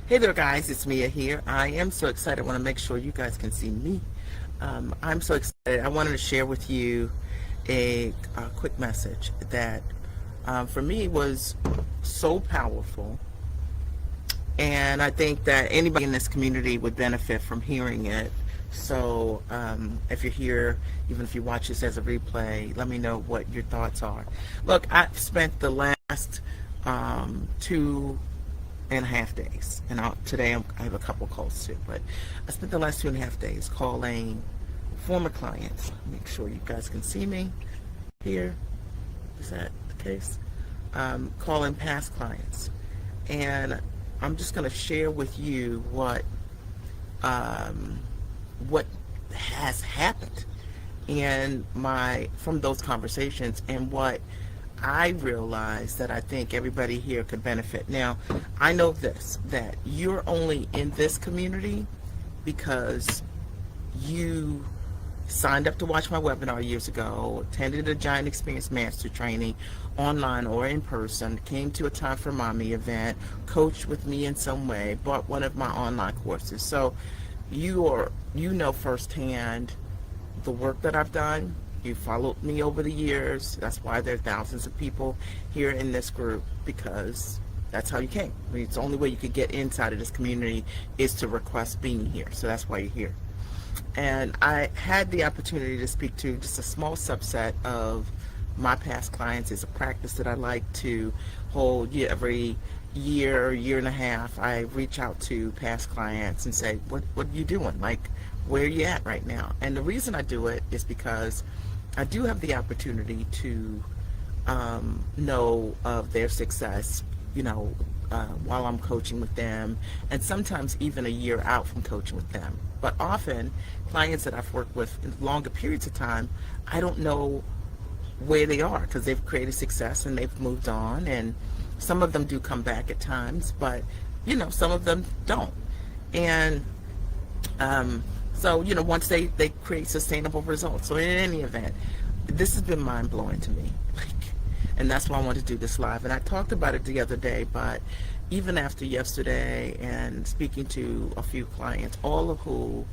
Hey there guys, it's Mia here. I am so excited. I want to make sure you guys can see me. I'm so excited. I wanted to share with you a quick message that for me was so powerful, and I think that anybody in this community would benefit from hearing it. So if you're here, even if you watch this as a replay, let me know what your thoughts are. Look, I've spent the last 2.5 days, and today I have a couple calls too, but I spent the last 2.5 days calling former clients. Make sure you guys can see me here. Is that the case? Calling past clients, and I'm just going to share with you what has happened and from those conversations, and what I realized that I think everybody here could benefit. Now, I know this, that you're only in this community because you signed up to watch my webinar years ago, attended a Giant Experience Master Training online or in person, came to a Time for Mommy event, coached with me in some way, bought one of my online courses. So you know firsthand the work that I've done. You followed me over the years. That's why there are thousands of people here in this group, because that's how you came. I mean, it's the only way you could get inside of this community is to request being here. So that's why you're here. And I had the opportunity to speak to just a small subset of my past clients. It's a practice that I like to hold every year and a half. I reach out to past clients and say, what are you doing? Like, where are you at right now? And the reason I do it is because I do have the opportunity to know of their success, while I'm coaching with them, and sometimes even a year out from coaching with them. But often, clients that I've worked with in longer periods of time, I don't know where they are because they've created success and they've moved on, and some of them do come back at times, but some of them don't. And so once they create sustainable results. So in any event, this has been mind-blowing to me, and that's why I wanted to do this live. And I talked about it the other day, but even after yesterday and speaking to a few clients, all of who,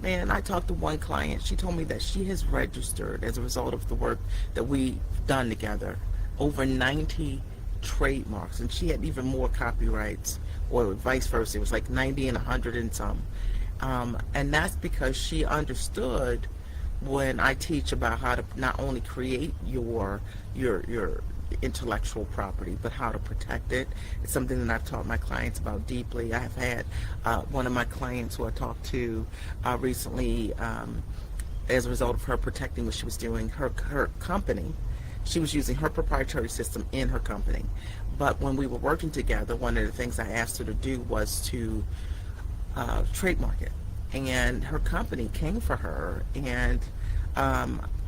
man, I talked to one client. She told me that she has registered, as a result of the work that we've done together, over 90 trademarks, and she had even more copyrights, or vice versa. It was like 90 and 100 and some. And that's because she understood when I teach about how to not only create your intellectual property, but how to protect it. It's something that I've taught my clients about deeply. I have had one of my clients who I talked to recently, as a result of her protecting what she was doing, her company. She was using her proprietary system in her company. But when we were working together, one of the things I asked her to do was to trademark it. And her company came for her and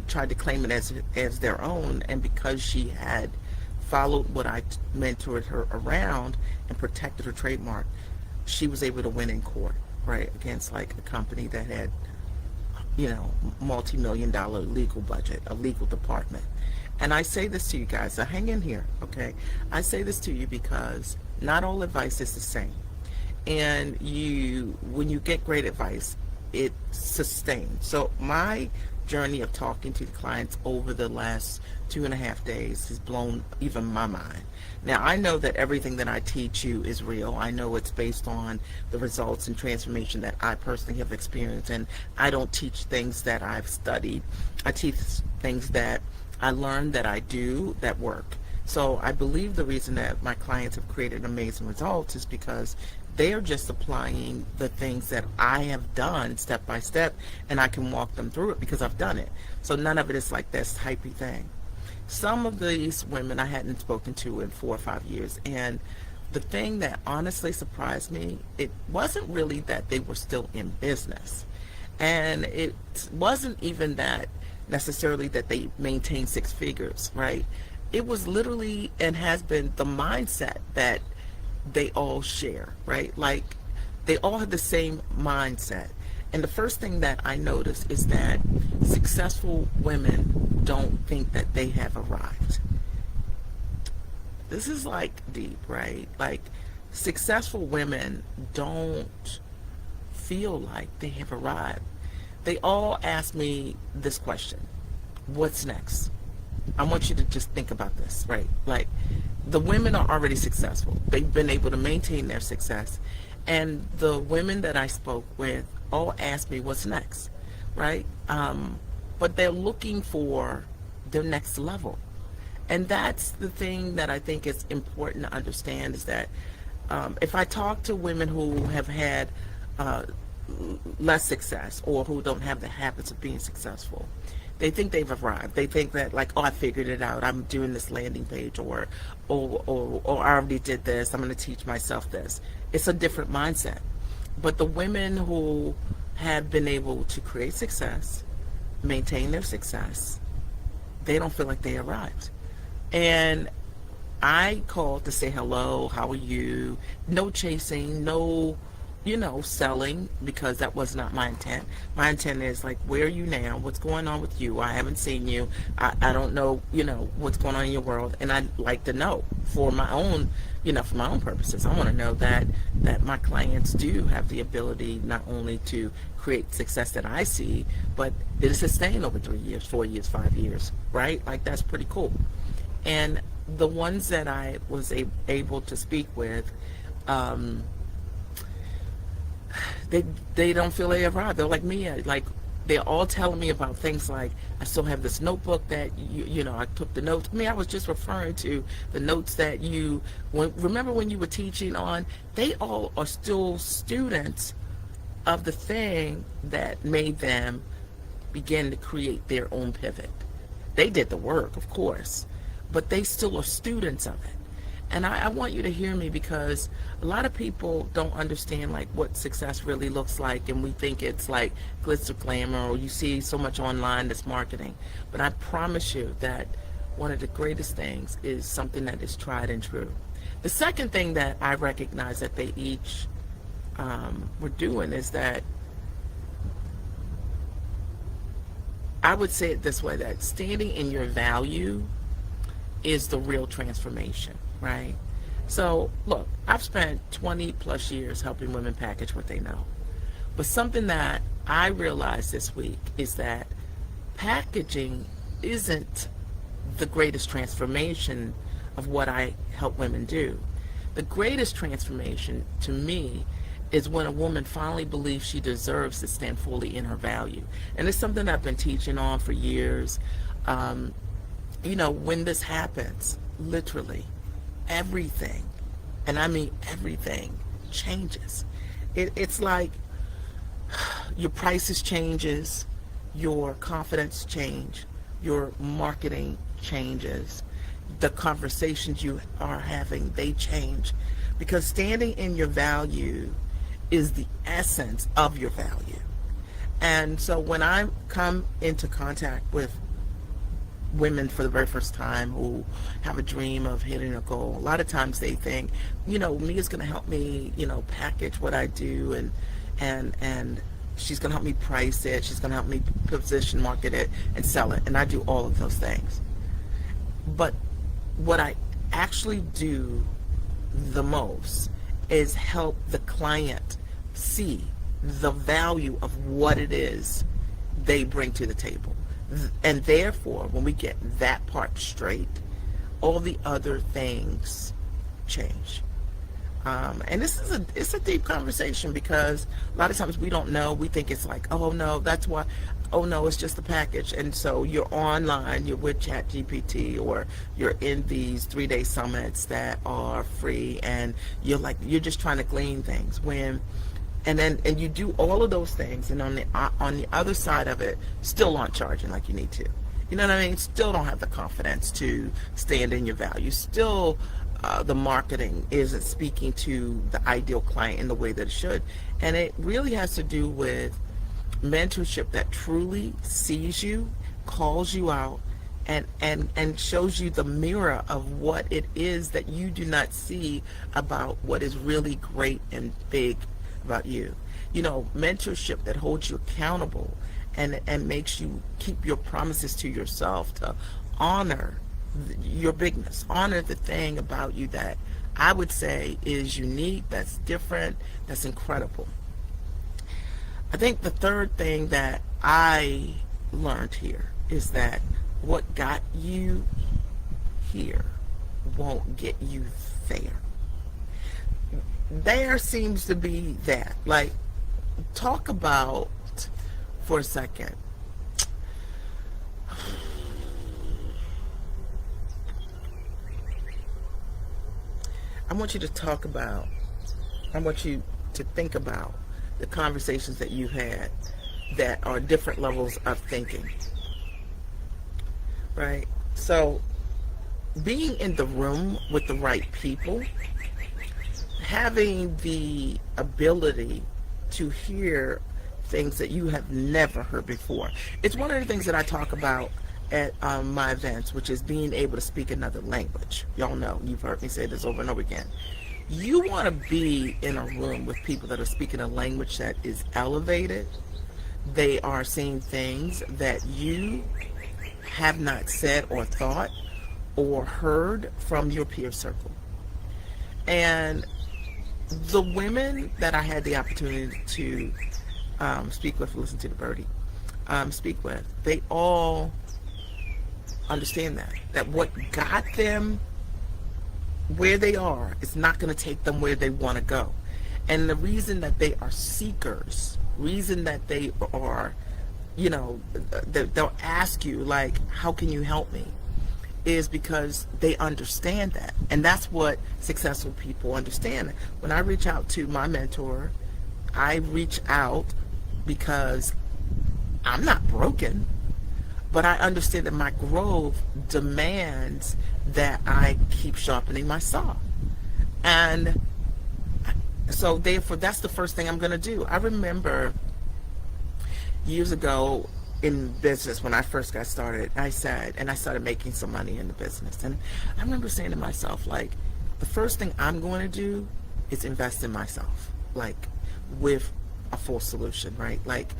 tried to claim it as their own. And because she had followed what I mentored her around and protected her trademark, she was able to win in court, right, against like a company that had, multi-million-dollar legal budget, a legal department. And I say this to you guys, so hang in here, okay? I say this to you because not all advice is the same. And when you get great advice, it sustains. So my journey of talking to the clients over the last 2.5 days has blown even my mind. Now, I know that everything that I teach you is real. I know it's based on the results and transformation that I personally have experienced, and I don't teach things that I've studied. I teach things that I learned, that I do, that work. So I believe the reason that my clients have created amazing results is because they are just applying the things that I have done step by step, and I can walk them through it because I've done it. So none of it is like this hypey thing. Some of these women I hadn't spoken to in 4 or 5 years, and the thing that honestly surprised me, it wasn't really that they were still in business, and it wasn't even that necessarily that they maintained 6 figures, right? It was literally, and has been, the mindset that they all share, right? Like, they all have the same mindset. And the first thing that I noticed is that successful women don't think that they have arrived. This is like deep, right? Like, successful women don't feel like they have arrived. They all ask me this question: what's next? I want you to just think about this, right? Like, the women are already successful. They've been able to maintain their success. And the women that I spoke with all asked me what's next, right? But they're looking for their next level. And that's the thing that I think is important to understand, is that if I talk to women who have had uh, less success, or who don't have the habits of being successful, they think they've arrived. They think that, like, oh, I figured it out. I'm doing this landing page, or I already did this. I'm going to teach myself this. It's a different mindset. But the women who have been able to create success, maintain their success, they don't feel like they arrived. And I called to say hello, how are you? No chasing, no, selling, because that was not my intent. My intent is, like, where are you now? What's going on with you? I haven't seen you. I don't know, what's going on in your world. And I'd like to know for my own, for my own purposes. I want to know that my clients do have the ability not only to create success that I see, but it is sustained over 3 years, 4 years, 5 years, right? Like, that's pretty cool. And the ones that I was able to speak with, they don't feel they arrived. They're like me. Like, they're all telling me about things like, I still have this notebook that I took the notes. I was just referring to the notes that remember when you were teaching on. They all are still students of the thing that made them begin to create their own pivot. They did the work, of course, but they still are students of it. And I want you to hear me, because a lot of people don't understand, like, what success really looks like, and we think it's like glitz or glamour, or you see so much online that's marketing. But I promise you that one of the greatest things is something that is tried and true. The second thing that I recognize that they each were doing is that, I would say it this way, that standing in your value is the real transformation, right? So, look, I've spent 20 plus years helping women package what they know. But something that I realized this week is that packaging isn't the greatest transformation of what I help women do. The greatest transformation to me is when a woman finally believes she deserves to stand fully in her value. And it's something I've been teaching on for years. When this happens, literally everything, and I mean everything, changes. It's like your prices changes, your confidence change, your marketing changes, the conversations you are having, they change, because standing in your value is the essence of your value. And so when I come into contact with women for the very first time who have a dream of hitting a goal, a lot of times they think, Mia's going to help me, package what I do, and she's going to help me price it, she's going to help me position, market it, and sell it. And I do all of those things. But what I actually do the most is help the client see the value of what it is they bring to the table. And therefore, when we get that part straight, all the other things change. And it's a deep conversation, because a lot of times we don't know. We think it's like, oh no, that's why. Oh no, it's just a package. And so you're online, you're with ChatGPT, or you're in these 3-day summits that are free, and you're just trying to glean things. And you do all of those things, and on the other side of it, still aren't charging like you need to. You know what I mean? Still don't have the confidence to stand in your value. Still, the marketing isn't speaking to the ideal client in the way that it should. And it really has to do with mentorship that truly sees you, calls you out, and shows you the mirror of what it is that you do not see about what is really great and big about you. Mentorship that holds you accountable and makes you keep your promises to yourself, to honor your bigness, honor the thing about you that I would say is unique, that's different, that's incredible. I think the third thing that I learned here is that what got you here won't get you there. There seems to be that. Like, talk about, for a second, I want you to talk about, I want you to think about the conversations that you had that are different levels of thinking, right? So, being in the room with the right people, having the ability to hear things that you have never heard before. It's one of the things that I talk about at my events, which is being able to speak another language. Y'all know, you've heard me say this over and over again. You want to be in a room with people that are speaking a language that is elevated. They are saying things that you have not said or thought or heard from your peer circle. And the women that I had the opportunity to speak with, listen to the birdie, speak with, they all understand that what got them where they are is not going to take them where they want to go. And the reason that they are seekers, reason that they are, they'll ask you, like, how can you help me? Is because they understand that. And that's what successful people understand. When I reach out to my mentor, I reach out because I'm not broken, but I understand that my growth demands that I keep sharpening my saw. And so therefore, that's the first thing I'm going to do. I remember years ago in business, when I first got started, I started making some money in the business. And I remember saying to myself, like, the first thing I'm going to do is invest in myself, like, with a full solution, right? Like,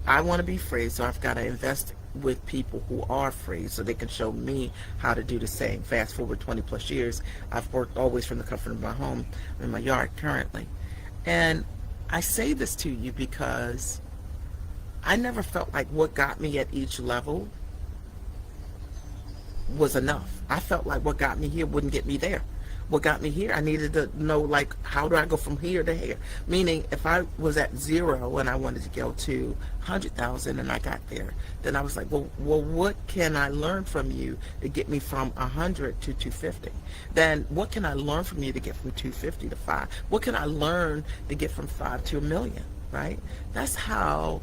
I want to be free, so I've got to invest with people who are free so they can show me how to do the same. Fast forward 20 plus years, I've worked always from the comfort of my home, in my yard currently. And I say this to you because I never felt like what got me at each level was enough. I felt like what got me here wouldn't get me there. What got me here, I needed to know, like, how do I go from here to here? Meaning, if I was at 0 and I wanted to go to 100,000 and I got there, then I was like, well, what can I learn from you to get me from 100 to 250? Then what can I learn from you to get from 250 to 5? What can I learn to get from 5 to 1 million, right? That's how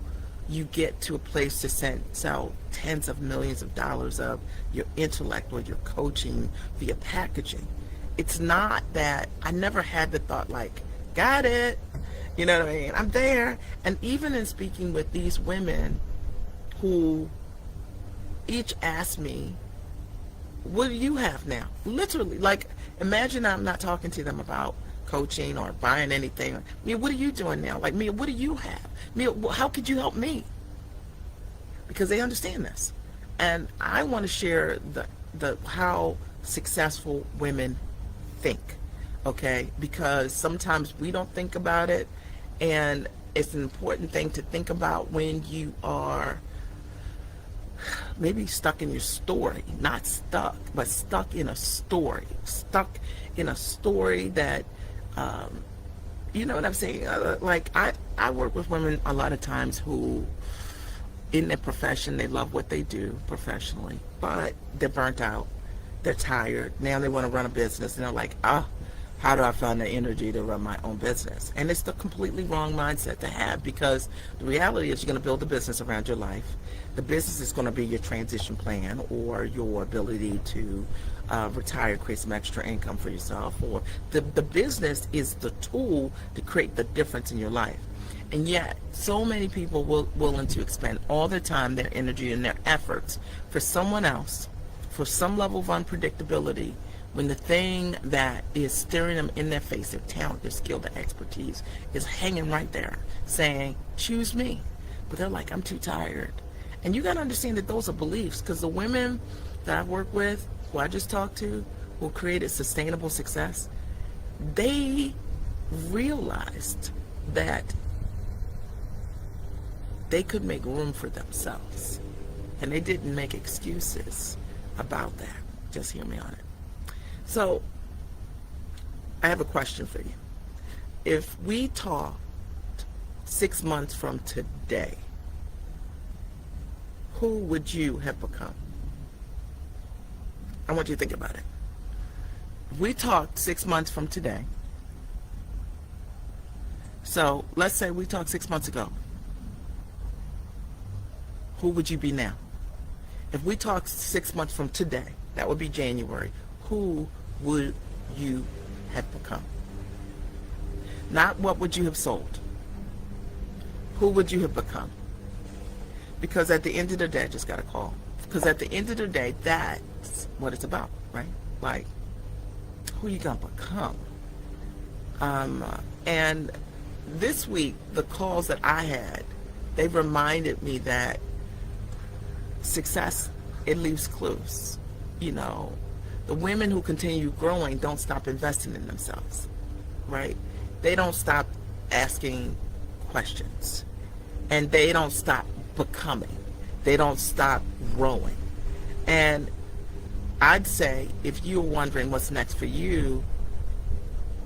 you get to a place to sell tens of millions of dollars of your intellect or your coaching via packaging. It's not that I never had the thought, like, got it, you know what I mean? I'm there. And even in speaking with these women who each asked me, what do you have now? Literally, like, imagine I'm not talking to them about coaching or buying anything. Mia, what are you doing now? Like, Mia, what do you have? Mia, how could you help me? Because they understand this. And I want to share the how successful women think, okay? Because sometimes we don't think about it, and it's an important thing to think about when you are maybe stuck in your story. Not stuck, but stuck in a story. Stuck in a story that, you know what I'm saying? Like, I work with women a lot of times who, in their profession, they love what they do professionally, but they're burnt out. They're tired. Now they want to run a business, and they're like, how do I find the energy to run my own business? And it's the completely wrong mindset to have, because the reality is you're going to build a business around your life. The business is going to be your transition plan, or your ability to retire, create some extra income for yourself, or the business is the tool to create the difference in your life. And yet, so many people willing to expend all their time, their energy, and their efforts for someone else, for some level of unpredictability, when the thing that is staring them in their face, their talent, their skill, their expertise, is hanging right there, saying, choose me. But they're like, I'm too tired. And you got to understand that those are beliefs, because the women that I work with, who I just talked to, who created sustainable success, they realized that they could make room for themselves. And they didn't make excuses about that. Just hear me on it. So, I have a question for you. If we talked 6 months from today, who would you have become? I want you to think about it. If we talked 6 months from today, so let's say we talked 6 months ago, who would you be now? If we talked 6 months from today, that would be January, who would you have become? Not what would you have sold. Who would you have become? Because at the end of the day, I just got a call. Because at the end of the day, that's what it's about, right? Like, who you gonna become? And this week, the calls that I had, they reminded me that success, it leaves clues. You know, the women who continue growing don't stop investing in themselves, right? They don't stop asking questions, and they don't stop becoming. They don't stop growing. And I'd say, if you're wondering what's next for you,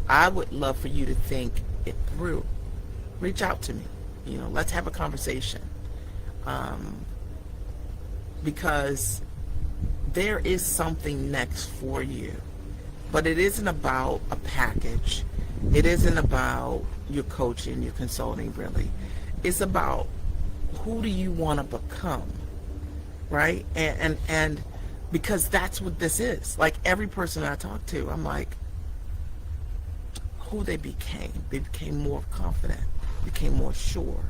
I would love for you to think it through. Reach out to me. You know, let's have a conversation. Because there is something next for you. But it isn't about a package. It isn't about your coaching, your consulting, really. It's about who do you want to become, right? And because that's what this is. Like, every person I talk to, I'm like, who they became. They became more confident, became more sure.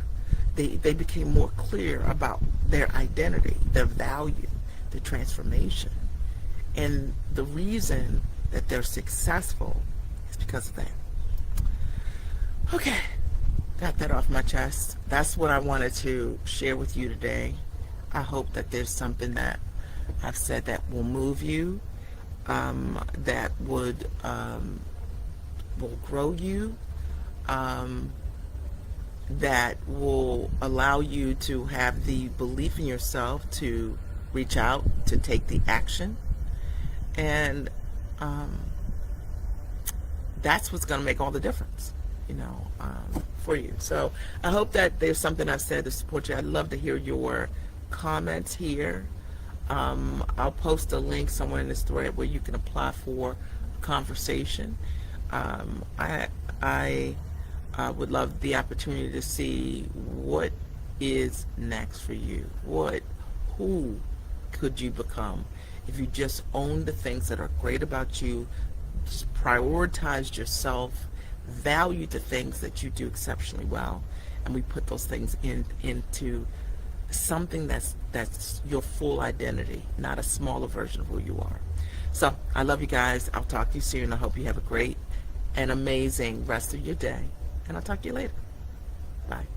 They became more clear about their identity, their value, their transformation. And the reason that they're successful is because of that. Okay, got that off my chest. That's what I wanted to share with you today. I hope that there's something that I've said that will move you, that will grow you, that will allow you to have the belief in yourself to reach out, to take the action. And that's what's going to make all the difference, you know, for you. So I hope that there's something I've said to support you. I'd love to hear your comments here. I'll post a link somewhere in this thread where you can apply for a conversation. I would love the opportunity to see what is next for you. Who could you become if you just own the things that are great about you, just prioritize yourself, value the things that you do exceptionally well, and we put those things into something that's your full identity, not a smaller version of who you are. So I love you guys. I'll talk to you soon. I hope you have a great and amazing rest of your day, and I'll talk to you later. Bye.